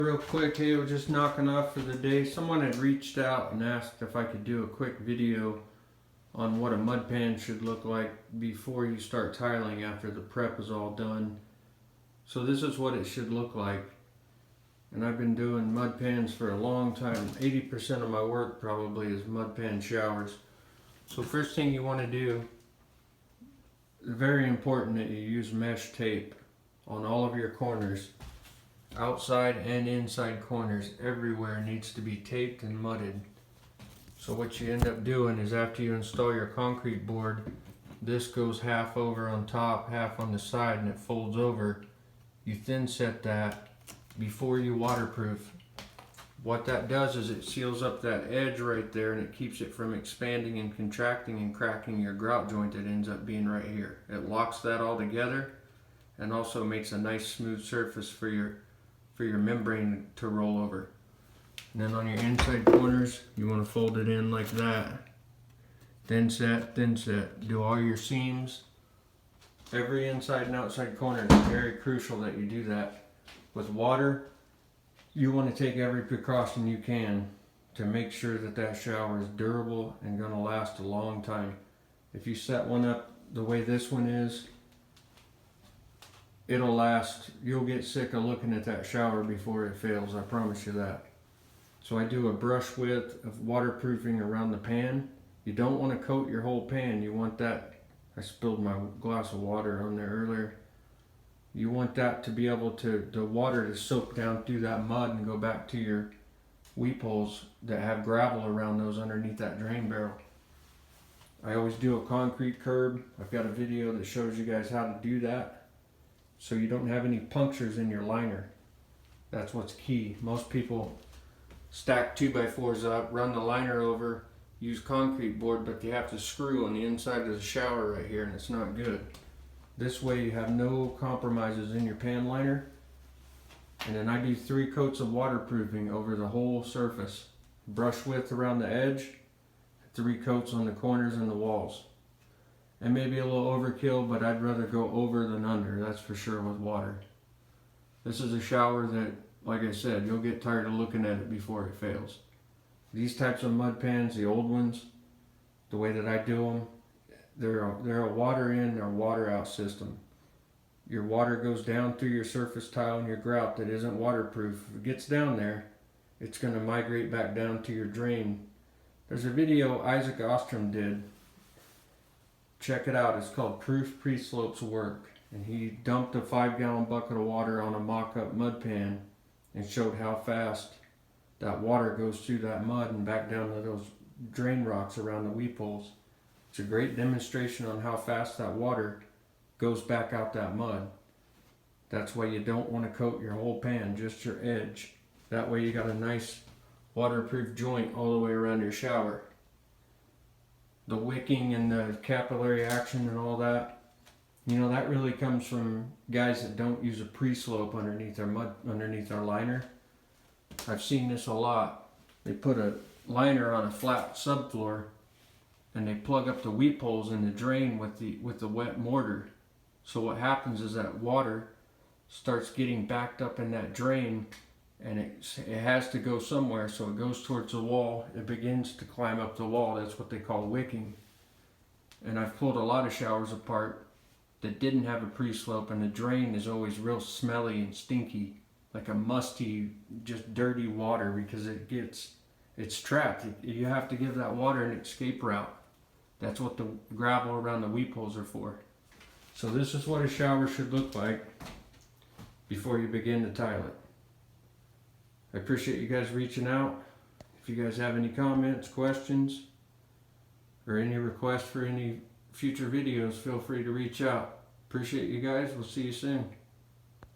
Real quick, hey, we're just knocking off for the day. Someone had reached out and asked if I could do a quick video on what a mud pan should look like before you start tiling after the prep is all done. So this is what it should look like. And I've been doing mud pans for a long time. 80% of my work probably is mud pan showers. So first thing you want to do, very important that you use mesh tape on all of your corners. Outside and inside corners, everywhere needs to be taped and mudded. So what you end up doing is after you install your concrete board, this goes half over on top, half on the side, and it folds over. You thin set that before you waterproof. What that does is it seals up that edge right there, and it keeps it from expanding and contracting and cracking your grout joint that ends up being right here. It locks that all together and also makes a nice smooth surface for your membrane to roll over. And then on your inside corners, you want to fold it in like that. Thin set, thin set. Do all your seams. Every inside and outside corner is very crucial that you do that. With water, you want to take every precaution you can to make sure that that shower is durable and going to last a long time. If you set one up the way this one is, it'll last. You'll get sick of looking at that shower before it fails, I promise you that. So I do a brush width of waterproofing around the pan. You don't want to coat your whole pan. You want that, I spilled my glass of water on there earlier. You want that to be able to, the water to soak down through that mud and go back to your weep holes that have gravel around those underneath that drain barrel. I always do a concrete curb. I've got a video that shows you guys how to do that, so you don't have any punctures in your liner. That's what's key. Most people stack 2x4s up, run the liner over, use concrete board, but you have to screw on the inside of the shower right here, and it's not good. This way you have no compromises in your pan liner. And then I do 3 coats of waterproofing over the whole surface. Brush width around the edge, 3 coats on the corners and the walls. And maybe a little overkill, but I'd rather go over than under, that's for sure, with water. This is a shower that, like I said, you'll get tired of looking at it before it fails. These types of mud pans, the old ones, the way that I do them, they're a water in or water out system. Your water goes down through your surface tile and your grout that isn't waterproof. If it gets down there, it's going to migrate back down to your drain. There's a video Isaac Ostrom did. Check it out. It's called Proof Pre-Slopes Work. And he dumped a 5-gallon bucket of water on a mock-up mud pan and showed how fast that water goes through that mud and back down to those drain rocks around the weep holes. It's a great demonstration on how fast that water goes back out that mud. That's why you don't want to coat your whole pan, just your edge. That way you got a nice waterproof joint all the way around your shower. The wicking and the capillary action and all that, you know, that really comes from guys that don't use a pre-slope underneath their liner. I've seen this a lot. They put a liner on a flat subfloor and they plug up the weep holes in the drain with the wet mortar. So what happens is that water starts getting backed up in that drain, and it has to go somewhere, so it goes towards the wall. It begins to climb up the wall. That's what they call wicking. And I've pulled a lot of showers apart that didn't have a pre-slope, and the drain is always real smelly and stinky, like a musty, just dirty water, because it's trapped. You have to give that water an escape route. That's what the gravel around the weep holes are for. So this is what a shower should look like before you begin to tile it. I appreciate you guys reaching out. If you guys have any comments, questions, or any requests for any future videos, feel free to reach out. Appreciate you guys. We'll see you soon.